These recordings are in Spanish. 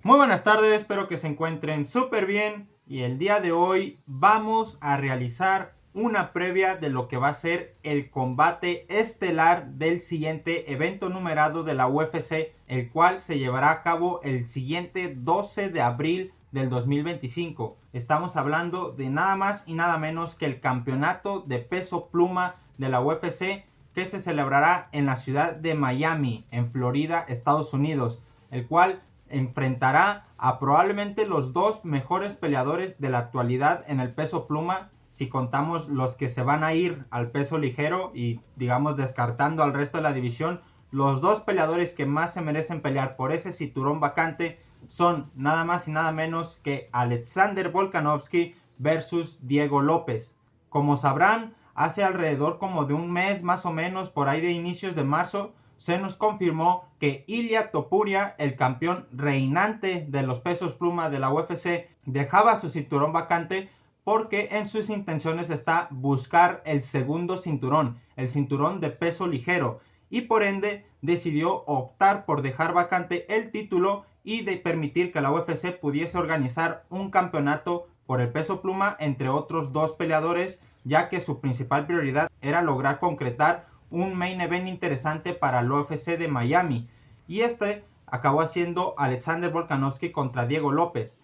Muy buenas tardes, espero que se encuentren súper bien y el día de hoy vamos a realizar una previa de lo que va a ser el combate estelar del siguiente evento numerado de la UFC, el cual se llevará a cabo el siguiente 12 de abril del 2025. Estamos hablando de nada más y nada menos que el campeonato de peso pluma de la UFC, que se celebrará en la ciudad de Miami, en Florida, Estados Unidos, el cual enfrentará a probablemente los dos mejores peleadores de la actualidad en el peso pluma, si contamos los que se van a ir al peso ligero y digamos descartando al resto de la división. Los dos peleadores que más se merecen pelear por ese cinturón vacante son nada más y nada menos que Alexander Volkanovski versus Diego López. Como sabrán, hace alrededor como de un mes más o menos, por ahí de inicios de marzo, se nos confirmó que Ilia Topuria, el campeón reinante de los pesos pluma de la UFC, dejaba su cinturón vacante porque en sus intenciones está buscar el segundo cinturón, el cinturón de peso ligero, y por ende decidió optar por dejar vacante el título y de permitir que la UFC pudiese organizar un campeonato por el peso pluma entre otros dos peleadores, ya que su principal prioridad era lograr concretar un main event interesante para el UFC de Miami, y este acabó siendo Alexander Volkanovski contra Diego López.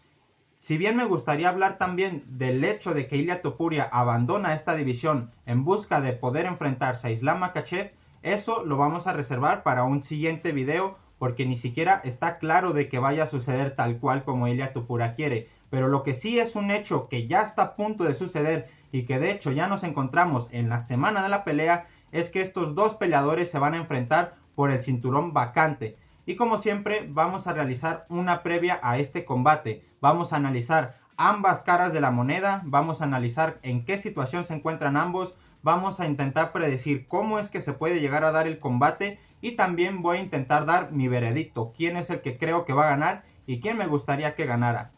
Si bien me gustaría hablar también del hecho de que Ilia Topuria abandona esta división en busca de poder enfrentarse a Islam Makhachev, eso lo vamos a reservar para un siguiente video, porque ni siquiera está claro de que vaya a suceder tal cual como Ilia Topuria quiere. Pero lo que sí es un hecho que ya está a punto de suceder y que de hecho ya nos encontramos en la semana de la pelea es que estos dos peleadores se van a enfrentar por el cinturón vacante. Y como siempre vamos a realizar una previa a este combate. Vamos a analizar ambas caras de la moneda, vamos a analizar en qué situación se encuentran ambos, vamos a intentar predecir cómo es que se puede llegar a dar el combate y también voy a intentar dar mi veredicto, quién es el que creo que va a ganar y quién me gustaría que ganara.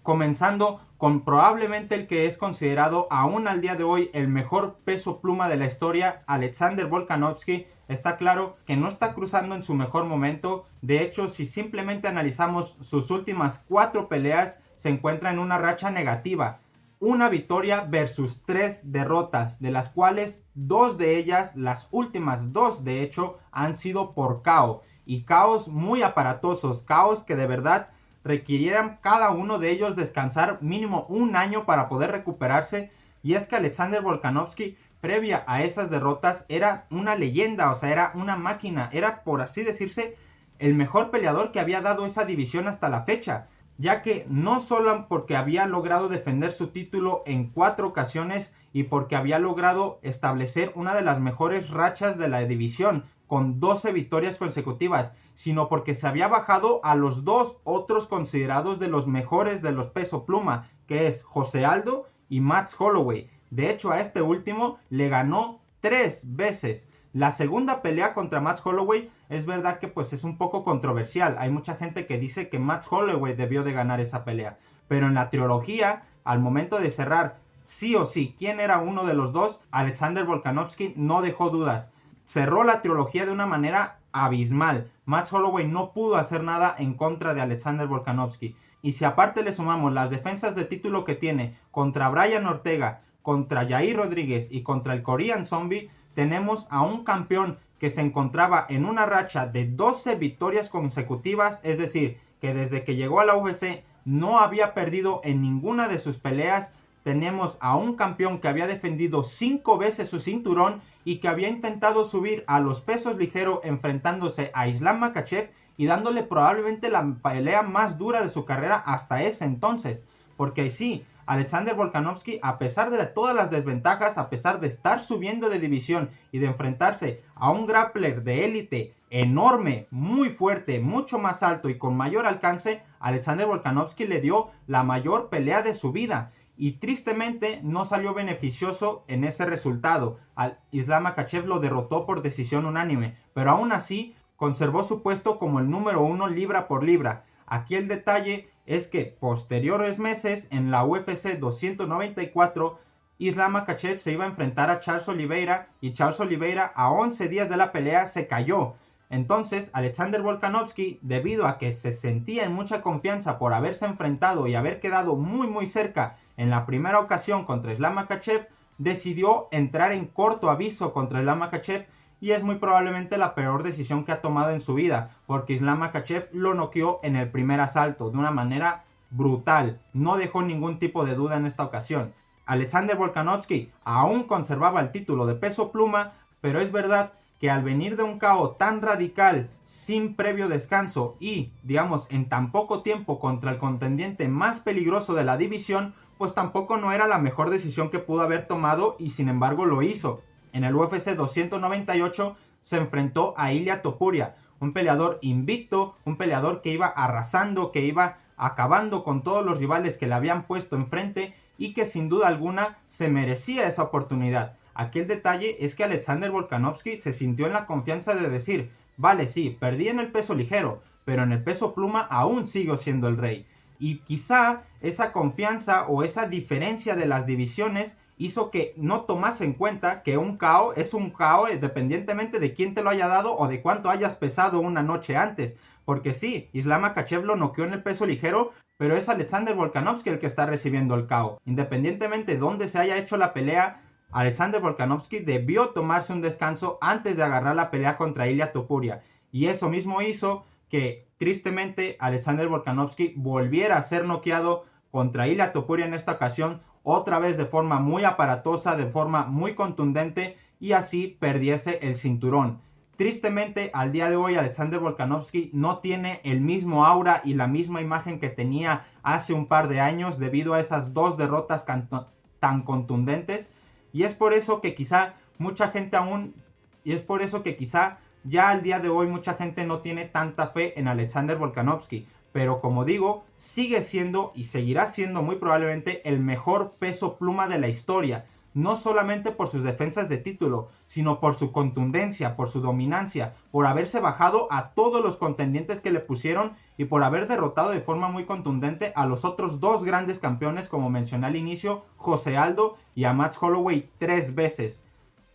Comenzando con probablemente el que es considerado aún al día de hoy el mejor peso pluma de la historia, Alexander Volkanovski. Está claro que no está cruzando en su mejor momento. De hecho, si simplemente analizamos sus últimas 4 peleas, se encuentra en una racha negativa. Una victoria versus 3 derrotas, de las cuales 2 de ellas, las últimas 2 de hecho, han sido por KO. Y KOs muy aparatosos, KOs que de verdad requirieran cada uno de ellos descansar mínimo un año para poder recuperarse. Y es que Alexander Volkanovski, previa a esas derrotas, era una leyenda, o sea, era una máquina, era por así decirse el mejor peleador que había dado esa división hasta la fecha, ya que no solo porque había logrado defender su título en 4 ocasiones y porque había logrado establecer una de las mejores rachas de la división con 12 victorias consecutivas, sino porque se había bajado a los dos otros considerados de los mejores de los peso pluma, que es José Aldo y Max Holloway. De hecho, a este último le ganó 3 veces. La segunda pelea contra Max Holloway es verdad que pues es un poco controversial. Hay mucha gente que dice que Max Holloway debió de ganar esa pelea. Pero en la trilogía, al momento de cerrar sí o sí quién era uno de los dos, Alexander Volkanovski no dejó dudas. Cerró la trilogía de una manera abismal. Max Holloway no pudo hacer nada en contra de Alexander Volkanovski. Y si aparte le sumamos las defensas de título que tiene contra Brian Ortega, contra Yair Rodríguez y contra el Korean Zombie, tenemos a un campeón que se encontraba en una racha de 12 victorias consecutivas, es decir, que desde que llegó a la UFC no había perdido en ninguna de sus peleas. Tenemos a un campeón que había defendido 5 veces su cinturón y que había intentado subir a los pesos ligeros enfrentándose a Islam Makhachev y dándole probablemente la pelea más dura de su carrera hasta ese entonces. Porque sí, Alexander Volkanovski, a pesar de todas las desventajas, a pesar de estar subiendo de división y de enfrentarse a un grappler de élite enorme, muy fuerte, mucho más alto y con mayor alcance, Alexander Volkanovski le dio la mayor pelea de su vida. Y tristemente no salió beneficioso en ese resultado. Islam Makhachev lo derrotó por decisión unánime, pero aún así conservó su puesto como el número 1 libra por libra. Aquí el detalle es que posteriores meses en la UFC 294, Islam Makhachev se iba a enfrentar a Charles Oliveira y Charles Oliveira a 11 días de la pelea se cayó. Entonces, Alexander Volkanovski, debido a que se sentía en mucha confianza por haberse enfrentado y haber quedado muy cerca en la primera ocasión contra Islam Makhachev, decidió entrar en corto aviso contra Islam Makhachev, y es muy probablemente la peor decisión que ha tomado en su vida, porque Islam Makhachev lo noqueó en el primer asalto de una manera brutal, no dejó ningún tipo de duda en esta ocasión. Alexander Volkanovski aún conservaba el título de peso pluma, pero es verdad que al venir de un KO tan radical, sin previo descanso y, digamos, en tan poco tiempo contra el contendiente más peligroso de la división, pues tampoco no era la mejor decisión que pudo haber tomado, y sin embargo lo hizo. En el UFC 298 se enfrentó a Ilia Topuria, un peleador invicto, un peleador que iba arrasando, que iba acabando con todos los rivales que le habían puesto enfrente y que sin duda alguna se merecía esa oportunidad. Aquí el detalle es que Alexander Volkanovski se sintió en la confianza de decir, vale, sí, perdí en el peso ligero, pero en el peso pluma aún sigo siendo el rey. Y quizá esa confianza o esa diferencia de las divisiones hizo que no tomase en cuenta que un KO es un KO independientemente de quién te lo haya dado o de cuánto hayas pesado una noche antes. Porque sí, Islam Makhachev lo noqueó en el peso ligero, pero es Alexander Volkanovski el que está recibiendo el KO. Independientemente de dónde se haya hecho la pelea, Alexander Volkanovski debió tomarse un descanso antes de agarrar la pelea contra Ilia Topuria. Y eso mismo hizo que, tristemente, Alexander Volkanovski volviera a ser noqueado contra Ilia Topuria en esta ocasión, otra vez de forma muy aparatosa, de forma muy contundente, y así perdiese el cinturón. Tristemente, al día de hoy, Alexander Volkanovski no tiene el mismo aura y la misma imagen que tenía hace un par de años debido a esas dos derrotas tan contundentes. Y es por eso que quizá ya al día de hoy mucha gente no tiene tanta fe en Alexander Volkanovski. Pero como digo, sigue siendo y seguirá siendo muy probablemente el mejor peso pluma de la historia. No solamente por sus defensas de título, sino por su contundencia, por su dominancia, por haberse bajado a todos los contendientes que le pusieron y por haber derrotado de forma muy contundente a los otros dos grandes campeones, como mencioné al inicio, José Aldo y a Max Holloway 3 veces.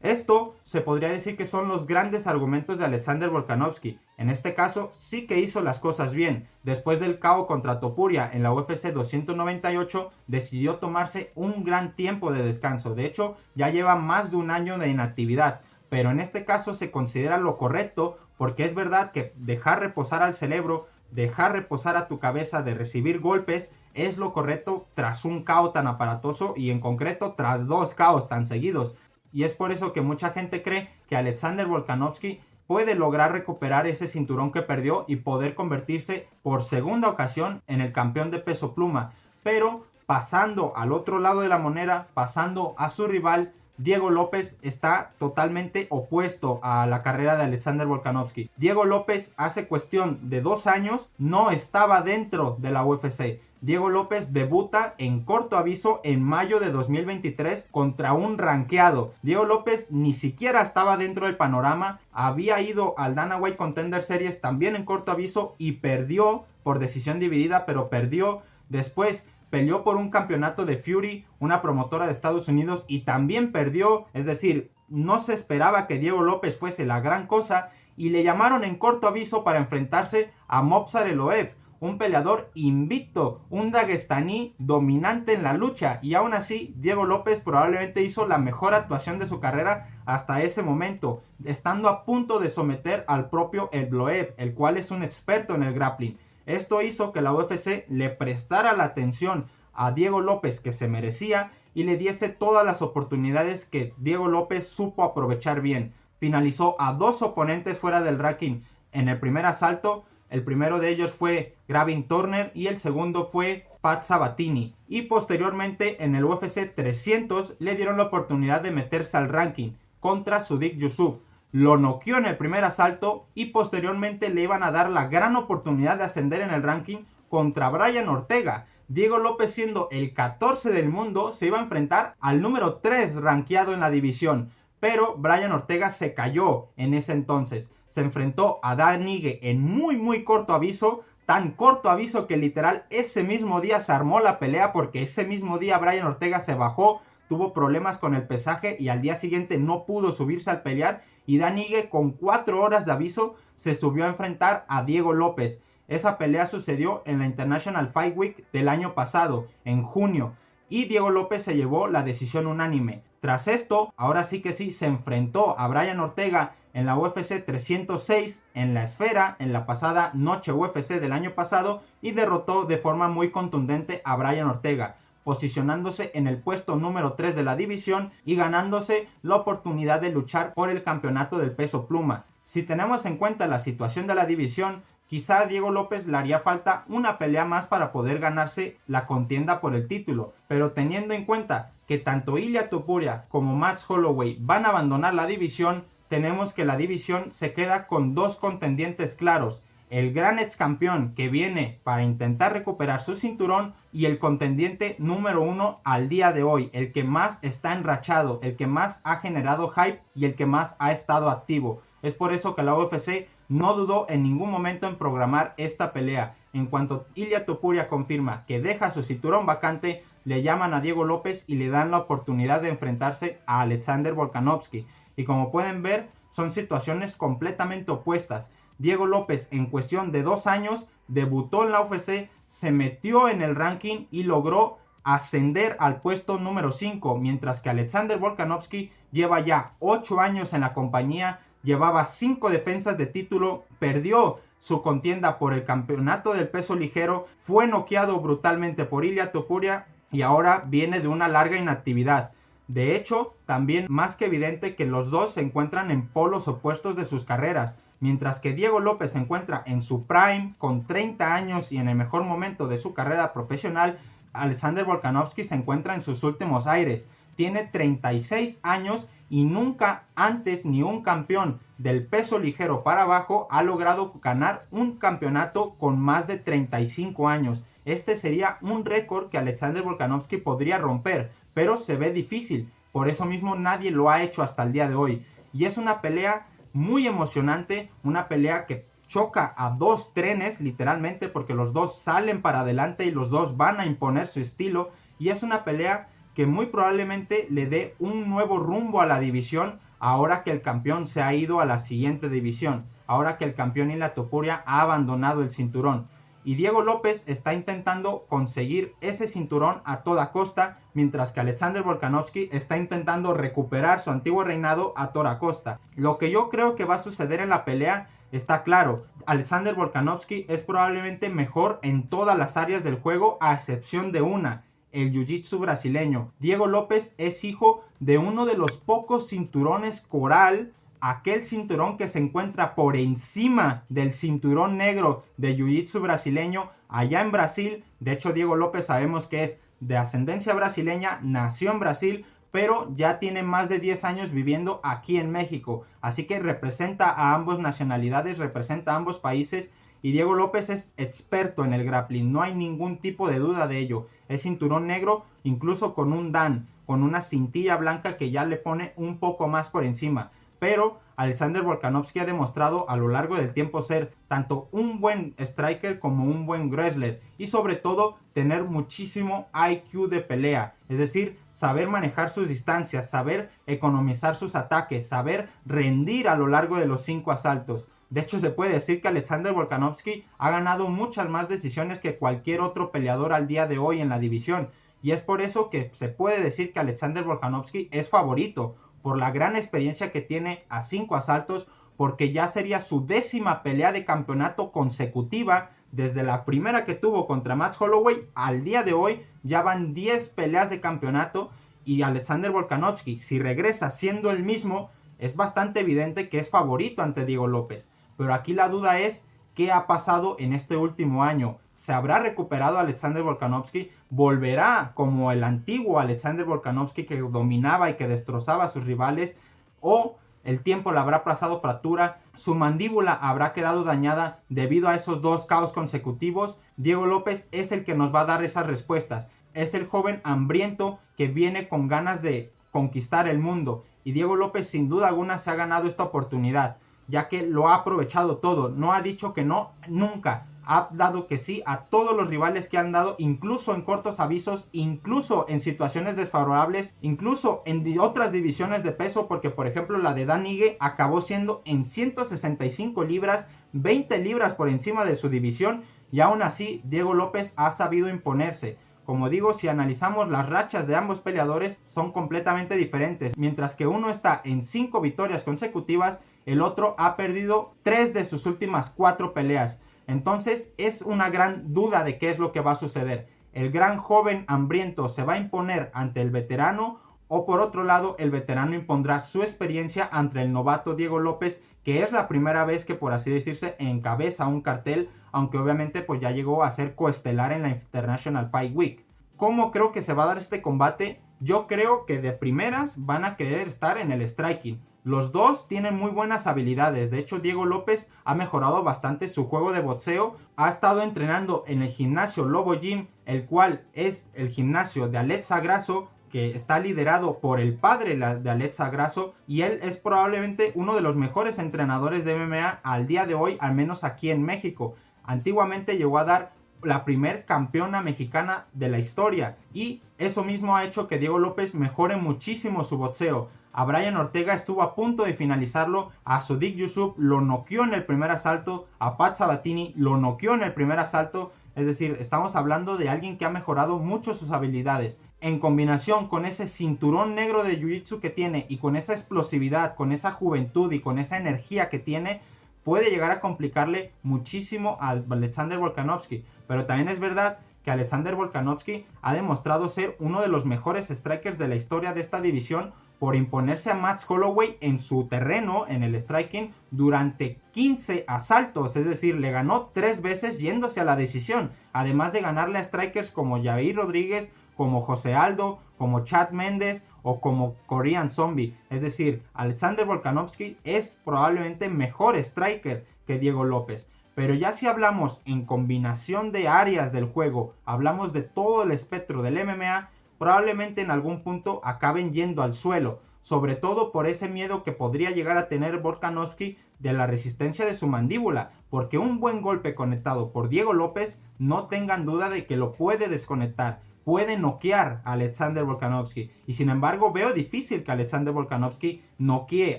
Esto se podría decir que son los grandes argumentos de Alexander Volkanovski. En este caso sí que hizo las cosas bien. Después del KO contra Topuria en la UFC 298 decidió tomarse un gran tiempo de descanso. De hecho, ya lleva más de un año de inactividad. Pero en este caso se considera lo correcto, porque es verdad que dejar reposar al cerebro, dejar reposar a tu cabeza de recibir golpes, es lo correcto tras un KO tan aparatoso y en concreto tras dos KOs tan seguidos. Y es por eso que mucha gente cree que Alexander Volkanovski puede lograr recuperar ese cinturón que perdió y poder convertirse por segunda ocasión en el campeón de peso pluma. Pero pasando al otro lado de la moneda, pasando a su rival, Diego López está totalmente opuesto a la carrera de Alexander Volkanovski. Diego López hace cuestión de 2 años no estaba dentro de la UFC. Diego López debuta en corto aviso en mayo de 2023 contra un rankeado. Diego López ni siquiera estaba dentro del panorama, había ido al Dana White Contender Series también en corto aviso y perdió por decisión dividida, pero perdió. Después peleó por un campeonato de Fury, una promotora de Estados Unidos, y también perdió. Es decir, no se esperaba que Diego López fuese la gran cosa y le llamaron en corto aviso para enfrentarse a Movsar Evloev, un peleador invicto, un daguestaní dominante en la lucha, y aún así Diego López probablemente hizo la mejor actuación de su carrera hasta ese momento, estando a punto de someter al propio Evloev, el cual es un experto en el grappling. Esto hizo que la UFC le prestara la atención a Diego López que se merecía y le diese todas las oportunidades que Diego López supo aprovechar bien. Finalizó a 2 oponentes fuera del ranking en el primer asalto. El primero de ellos fue Gavin Turner y el segundo fue Pat Sabatini. Y posteriormente en el UFC 300 le dieron la oportunidad de meterse al ranking contra Sodiq Yusuff. Lo noqueó en el primer asalto y posteriormente le iban a dar la gran oportunidad de ascender en el ranking contra Brian Ortega. Diego López, siendo el 14 del mundo, se iba a enfrentar al número 3 rankeado en la división. Pero Brian Ortega se cayó en ese entonces. Se enfrentó a Dan Ige en muy corto aviso. Tan corto aviso que literal ese mismo día se armó la pelea, porque ese mismo día Brian Ortega se bajó, tuvo problemas con el pesaje y al día siguiente no pudo subirse al pelear. y Dan Ige con 4 horas de aviso se subió a enfrentar a Diego López. Esa pelea sucedió en la International Fight Week del año pasado, en junio, y Diego López se llevó la decisión unánime. Tras esto, ahora sí que sí, se enfrentó a Brian Ortega en la UFC 306 en la esfera, en la pasada noche UFC del año pasado, y derrotó de forma muy contundente a Brian Ortega, posicionándose en el puesto número 3 de la división y ganándose la oportunidad de luchar por el campeonato del peso pluma. Si tenemos en cuenta la situación de la división, quizá a Diego López le haría falta una pelea más para poder ganarse la contienda por el título, pero teniendo en cuenta que tanto Ilia Topuria como Max Holloway van a abandonar la división, tenemos que la división se queda con 2 contendientes claros: el gran ex campeón que viene para intentar recuperar su cinturón y el contendiente número 1 al día de hoy, el que más está enrachado, el que más ha generado hype y el que más ha estado activo. Es por eso que la UFC no dudó en ningún momento en programar esta pelea. En cuanto Ilia Topuria confirma que deja su cinturón vacante, le llaman a Diego López y le dan la oportunidad de enfrentarse a Alexander Volkanovski. Y como pueden ver, son situaciones completamente opuestas. Diego López en cuestión de 2 años debutó en la UFC, se metió en el ranking y logró ascender al puesto número 5, mientras que Alexander Volkanovski lleva ya 8 años en la compañía, llevaba 5 defensas de título, perdió su contienda por el campeonato del peso ligero, fue noqueado brutalmente por Ilia Topuria y ahora viene de una larga inactividad. De hecho, también más que evidente que los dos se encuentran en polos opuestos de sus carreras. Mientras que Diego López se encuentra en su prime, con 30 años y en el mejor momento de su carrera profesional, Alexander Volkanovski se encuentra en sus últimos aires. Tiene 36 años y nunca antes ni un campeón del peso ligero para abajo ha logrado ganar un campeonato con más de 35 años. Este sería un récord que Alexander Volkanovski podría romper, pero se ve difícil. Por eso mismo nadie lo ha hecho hasta el día de hoy. Y es una pelea muy emocionante, una pelea que choca a 2 trenes literalmente, porque los dos salen para adelante y los dos van a imponer su estilo, y es una pelea que muy probablemente le dé un nuevo rumbo a la división ahora que el campeón se ha ido a la siguiente división, ahora que el campeón Ilia Topuria ha abandonado el cinturón. Y Diego López está intentando conseguir ese cinturón a toda costa, mientras que Alexander Volkanovski está intentando recuperar su antiguo reinado a toda costa. Lo que yo creo que va a suceder en la pelea está claro. Alexander Volkanovski es probablemente mejor en todas las áreas del juego, a excepción de una: el jiu-jitsu brasileño. Diego López es hijo de uno de los pocos cinturones coral, aquel cinturón que se encuentra por encima del cinturón negro de jiu-jitsu brasileño allá en Brasil. De hecho, Diego López sabemos que es de ascendencia brasileña, nació en Brasil, pero ya tiene más de 10 años viviendo aquí en México. Así que representa a ambas nacionalidades, representa a ambos países. Y Diego López es experto en el grappling, no hay ningún tipo de duda de ello. Es cinturón negro, incluso con un dan, con una cintilla blanca que ya le pone un poco más por encima. Pero Alexander Volkanovski ha demostrado a lo largo del tiempo ser tanto un buen striker como un buen wrestler, y sobre todo tener muchísimo IQ de pelea, es decir, saber manejar sus distancias, saber economizar sus ataques, saber rendir a lo largo de los 5 asaltos. De hecho, se puede decir que Alexander Volkanovski ha ganado muchas más decisiones que cualquier otro peleador al día de hoy en la división, y es por eso que se puede decir que Alexander Volkanovski es favorito, por la gran experiencia que tiene a 5 asaltos, porque ya sería su 10ª pelea de campeonato consecutiva. Desde la primera que tuvo contra Max Holloway al día de hoy ya van 10 peleas de campeonato, y Alexander Volkanovski, si regresa siendo el mismo, es bastante evidente que es favorito ante Diego López. Pero aquí la duda es qué ha pasado en este último año. ¿Se habrá recuperado Alexander Volkanovski? ¿Volverá como el antiguo Alexander Volkanovski que dominaba y que destrozaba a sus rivales? ¿O el tiempo le habrá pasado factura? ¿Su mandíbula habrá quedado dañada debido a esos 2 KOs consecutivos? Diego López es el que nos va a dar esas respuestas. Es el joven hambriento que viene con ganas de conquistar el mundo. Y Diego López sin duda alguna se ha ganado esta oportunidad, ya que lo ha aprovechado todo. No ha dicho que no, nunca. ha dado que sí a todos los rivales que han dado, incluso en cortos avisos, incluso en situaciones desfavorables, incluso en otras divisiones de peso, porque por ejemplo la de Dan Ige acabó siendo en 165 libras, 20 libras por encima de su división, y aún así Diego López ha sabido imponerse. Como digo, si analizamos las rachas de ambos peleadores son completamente diferentes. Mientras que uno está en 5 victorias consecutivas, el otro ha perdido 3 de sus últimas 4 peleas. Entonces es una gran duda de qué es lo que va a suceder. ¿El gran joven hambriento se va a imponer ante el veterano? O por otro lado, el veterano impondrá su experiencia ante el novato Diego López, que es la primera vez que, por así decirse, encabeza un cartel, aunque obviamente pues ya llegó a ser coestelar en la International Fight Week. ¿Cómo creo que se va a dar este combate? Yo creo que de primeras van a querer estar en el striking. Los dos tienen muy buenas habilidades. De hecho, Diego López ha mejorado bastante su juego de boxeo. Ha estado entrenando en el gimnasio Lobo Gym, el cual es el gimnasio de Alexa Grasso, que está liderado por el padre de Alexa Grasso, y él es probablemente uno de los mejores entrenadores de MMA al día de hoy, al menos aquí en México. Antiguamente llegó a dar la primer campeona mexicana de la historia, y eso mismo ha hecho que Diego López mejore muchísimo su boxeo. A Brian Ortega estuvo a punto de finalizarlo, a Sodiq Yusuff lo noqueó en el primer asalto, a Pat Sabatini lo noqueó en el primer asalto. Es decir, estamos hablando de alguien que ha mejorado mucho sus habilidades. En combinación con ese cinturón negro de Jiu-Jitsu que tiene, y con esa explosividad, con esa juventud y con esa energía que tiene, puede llegar a complicarle muchísimo a Alexander Volkanovski. Pero también es verdad que Alexander Volkanovski ha demostrado ser uno de los mejores strikers de la historia de esta división, por imponerse a Max Holloway en su terreno, en el striking, durante 15 asaltos. Es decir, le ganó 3 veces yéndose a la decisión, además de ganarle a strikers como Jair Rodríguez, como José Aldo, como Chad Mendes o como Korean Zombie. Es decir, Alexander Volkanovski es probablemente mejor striker que Diego López. Pero ya si hablamos en combinación de áreas del juego, hablamos de todo el espectro del MMA, probablemente en algún punto acaben yendo al suelo, sobre todo por ese miedo que podría llegar a tener Volkanovski de la resistencia de su mandíbula, porque un buen golpe conectado por Diego López, no tengan duda de que lo puede desconectar, puede noquear a Alexander Volkanovski, y sin embargo veo difícil que Alexander Volkanovski noquee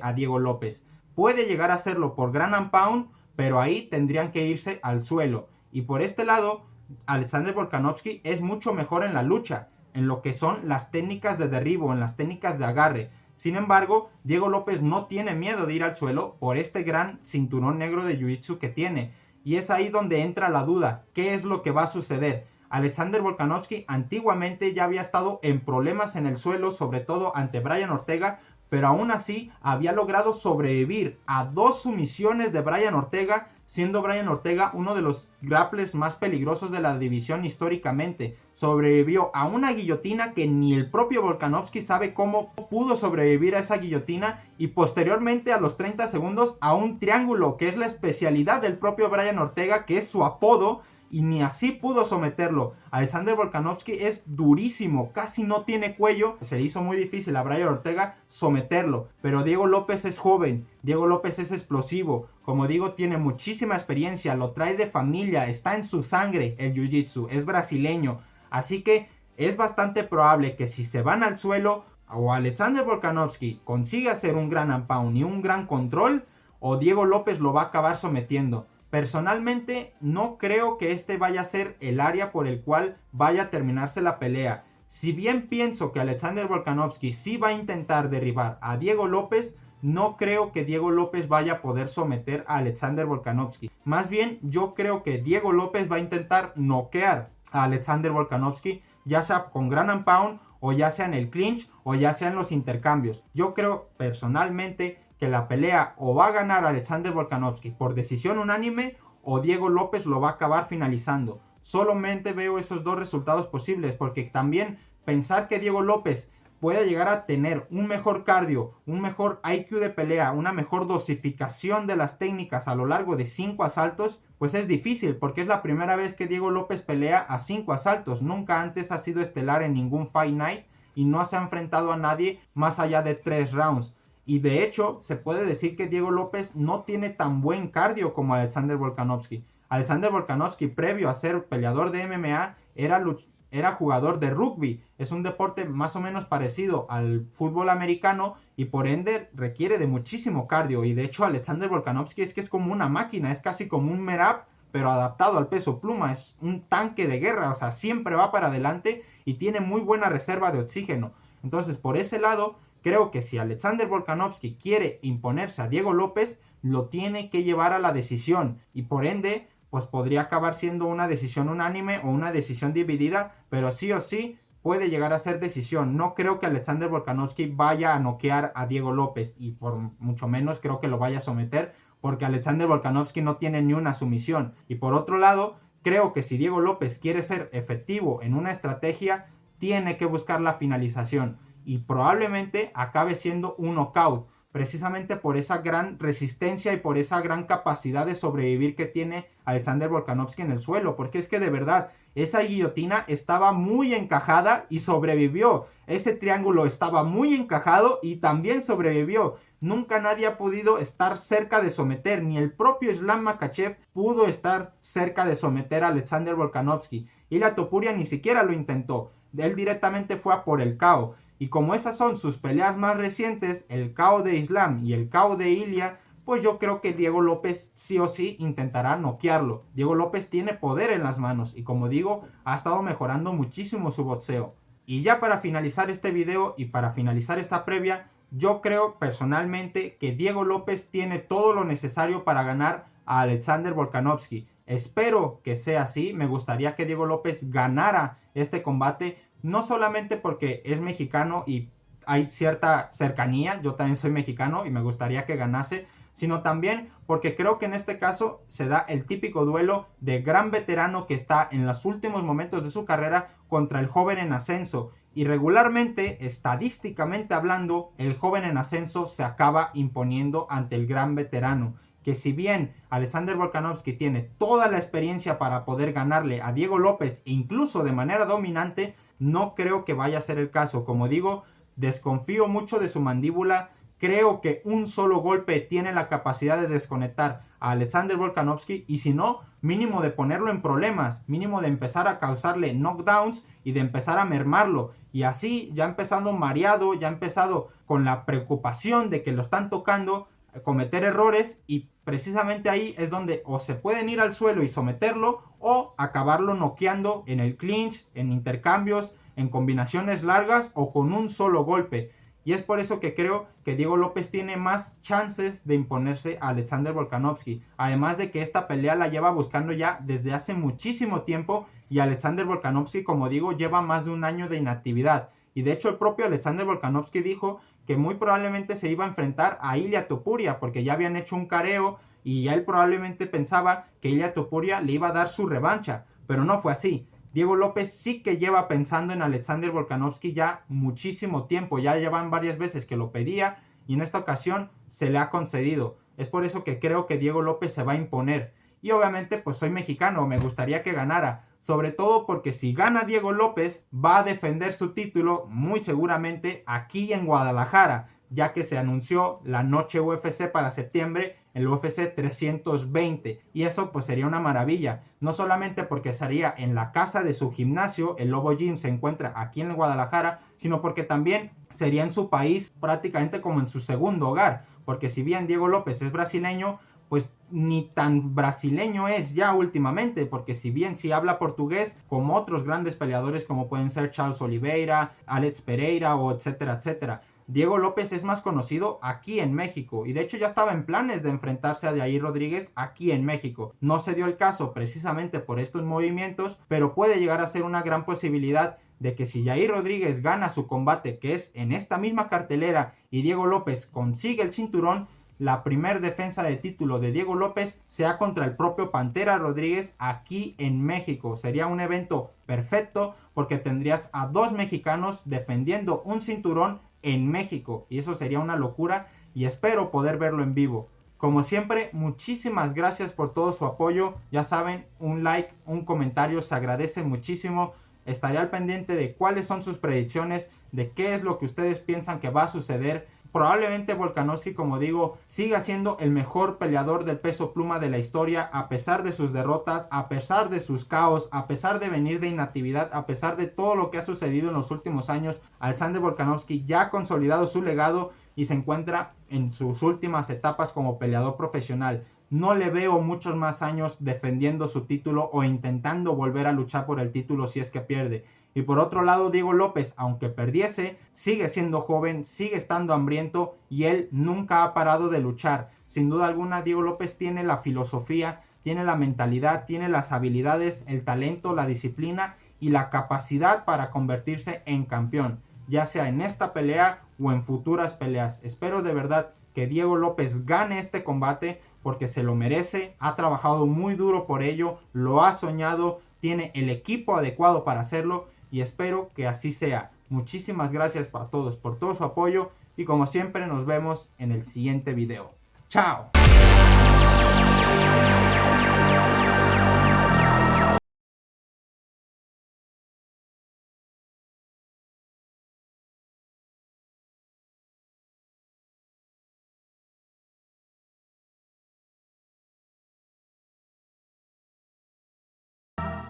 a Diego López. Puede llegar a hacerlo por ground and pound, pero ahí tendrían que irse al suelo, y por este lado, Alexander Volkanovski es mucho mejor en la lucha, en lo que son las técnicas de derribo, en las técnicas de agarre. Sin embargo, Diego López no tiene miedo de ir al suelo por este gran cinturón negro de Jiu-Jitsu que tiene. Y es ahí donde entra la duda, ¿qué es lo que va a suceder? Alexander Volkanovski antiguamente ya había estado en problemas en el suelo, sobre todo ante Brian Ortega, pero aún así había logrado sobrevivir a 2 sumisiones de Brian Ortega, siendo Brian Ortega uno de los grapplers más peligrosos de la división históricamente. Sobrevivió a una guillotina que ni el propio Volkanovski sabe cómo pudo sobrevivir a esa guillotina, y posteriormente a los 30 segundos a un triángulo, que es la especialidad del propio Brian Ortega, que es su apodo, y ni así pudo someterlo. Alexander Volkanovski es durísimo, casi no tiene cuello, se le hizo muy difícil a Brian Ortega someterlo, pero Diego López es joven, Diego López es explosivo, como digo, tiene muchísima experiencia, lo trae de familia, está en su sangre el Jiu-Jitsu, es brasileño, así que es bastante probable que si se van al suelo, o Alexander Volkanovski consigue hacer un gran and pound y un gran control, o Diego López lo va a acabar sometiendo. Personalmente no creo que este vaya a ser el área por el cual vaya a terminarse la pelea. Si bien pienso que Alexander Volkanovski sí va a intentar derribar a Diego López, no creo que Diego López vaya a poder someter a Alexander Volkanovski. Más bien, yo creo que Diego López va a intentar noquear a Alexander Volkanovski, ya sea con ground and pound, o ya sea en el clinch, o ya sea en los intercambios. Yo creo personalmente que la pelea o va a ganar Alexander Volkanovski por decisión unánime, o Diego López lo va a acabar finalizando. Solamente veo esos 2 resultados posibles, porque también pensar que Diego López pueda llegar a tener un mejor cardio, un mejor IQ de pelea, una mejor dosificación de las técnicas a lo largo de 5 asaltos, pues es difícil, porque es la primera vez que Diego López pelea a 5 asaltos. Nunca antes ha sido estelar en ningún Fight Night y no se ha enfrentado a nadie más allá de 3 rounds. Y de hecho, se puede decir que Diego López no tiene tan buen cardio como Alexander Volkanovski. Alexander Volkanovski, previo a ser peleador de MMA, era jugador de rugby. Es un deporte más o menos parecido al fútbol americano y por ende requiere de muchísimo cardio. Y de hecho Alexander Volkanovski es como una máquina, es casi como un Merab, pero adaptado al peso pluma. Es un tanque de guerra, o sea, siempre va para adelante y tiene muy buena reserva de oxígeno. Entonces, por ese lado, creo que si Alexander Volkanovski quiere imponerse a Diego López, lo tiene que llevar a la decisión y por ende pues podría acabar siendo una decisión unánime o una decisión dividida, pero sí o sí puede llegar a ser decisión. No creo que Alexander Volkanovski vaya a noquear a Diego López y por mucho menos creo que lo vaya a someter, porque Alexander Volkanovski no tiene ni una sumisión. Y por otro lado, creo que si Diego López quiere ser efectivo en una estrategia, tiene que buscar la finalización y probablemente acabe siendo un knockout, precisamente por esa gran resistencia y por esa gran capacidad de sobrevivir que tiene Alexander Volkanovski en el suelo, porque es que de verdad esa guillotina estaba muy encajada y sobrevivió, ese triángulo estaba muy encajado y también sobrevivió. Nunca nadie ha podido estar cerca de someter, ni el propio Islam Makhachev pudo estar cerca de someter a Alexander Volkanovski. Ilia Topuria ni siquiera lo intentó, él directamente fue a por el KO. Y como esas son sus peleas más recientes, el KO de Islam y el KO de Ilia, pues yo creo que Diego López sí o sí intentará noquearlo. Diego López tiene poder en las manos y como digo, ha estado mejorando muchísimo su boxeo. Y ya para finalizar este video y para finalizar esta previa, yo creo personalmente que Diego López tiene todo lo necesario para ganar a Alexander Volkanovski. Espero que sea así, me gustaría que Diego López ganara este combate, no solamente porque es mexicano y hay cierta cercanía, yo también soy mexicano y me gustaría que ganase, sino también porque creo que en este caso se da el típico duelo de gran veterano que está en los últimos momentos de su carrera contra el joven en ascenso. Y regularmente, estadísticamente hablando, el joven en ascenso se acaba imponiendo ante el gran veterano. Que si bien Alexander Volkanovski tiene toda la experiencia para poder ganarle a Diego López, incluso de manera dominante, no creo que vaya a ser el caso. Como digo, desconfío mucho de su mandíbula. Creo que un solo golpe tiene la capacidad de desconectar a Alexander Volkanovski y si no, mínimo de ponerlo en problemas, mínimo de empezar a causarle knockdowns y de empezar a mermarlo. Y así, ya empezando mareado, ya empezado con la preocupación de que lo están tocando, cometer errores y precisamente ahí es donde o se pueden ir al suelo y someterlo o acabarlo noqueando en el clinch, en intercambios, en combinaciones largas o con un solo golpe. Y es por eso que creo que Diego López tiene más chances de imponerse a Alexander Volkanovski. Además de que esta pelea la lleva buscando ya desde hace muchísimo tiempo y Alexander Volkanovski, como digo, lleva más de un año de inactividad. Y de hecho el propio Alexander Volkanovski dijo que muy probablemente se iba a enfrentar a Ilia Topuria porque ya habían hecho un careo y él probablemente pensaba que Ilia Topuria le iba a dar su revancha, pero no fue así. Diego López sí que lleva pensando en Alexander Volkanovski ya muchísimo tiempo, ya llevan varias veces que lo pedía y en esta ocasión se le ha concedido. Es por eso que creo que Diego López se va a imponer. Y obviamente pues soy mexicano, me gustaría que ganara, sobre todo porque si gana Diego López va a defender su título muy seguramente aquí en Guadalajara, ya que se anunció la noche UFC para septiembre, el UFC 320, y eso pues sería una maravilla, no solamente porque sería en la casa de su gimnasio, el Lobo Gym se encuentra aquí en Guadalajara, sino porque también sería en su país prácticamente como en su segundo hogar, porque si bien Diego López es brasileño, pues ni tan brasileño es ya últimamente, porque si bien sí habla portugués, como otros grandes peleadores como pueden ser Charles Oliveira, Alex Pereira o etcétera, etcétera, Diego López es más conocido aquí en México y de hecho ya estaba en planes de enfrentarse a Yair Rodríguez aquí en México. No se dio el caso precisamente por estos movimientos, pero puede llegar a ser una gran posibilidad de que si Yair Rodríguez gana su combate, que es en esta misma cartelera, y Diego López consigue el cinturón, la primer defensa de título de Diego López sea contra el propio Pantera Rodríguez aquí en México. Sería un evento perfecto porque tendrías a dos mexicanos defendiendo un cinturón en México y eso sería una locura y espero poder verlo en vivo. Como siempre, muchísimas gracias por todo su apoyo. Ya saben, un like, un comentario se agradece muchísimo. Estaré al pendiente de cuáles son sus predicciones, de qué es lo que ustedes piensan que va a suceder. Probablemente Volkanovski, como digo, siga siendo el mejor peleador del peso pluma de la historia, a pesar de sus derrotas, a pesar de sus caos, a pesar de venir de inactividad, a pesar de todo lo que ha sucedido en los últimos años. Alexander Volkanovski ya ha consolidado su legado y se encuentra en sus últimas etapas como peleador profesional. No le veo muchos más años defendiendo su título o intentando volver a luchar por el título si es que pierde. Y por otro lado, Diego López, aunque perdiese, sigue siendo joven, sigue estando hambriento y él nunca ha parado de luchar. Sin duda alguna, Diego López tiene la filosofía, tiene la mentalidad, tiene las habilidades, el talento, la disciplina y la capacidad para convertirse en campeón, ya sea en esta pelea o en futuras peleas. Espero de verdad que Diego López gane este combate porque se lo merece, ha trabajado muy duro por ello, lo ha soñado, tiene el equipo adecuado para hacerlo y espero que así sea. Muchísimas gracias para todos por todo su apoyo y como siempre nos vemos en el siguiente video. ¡Chao!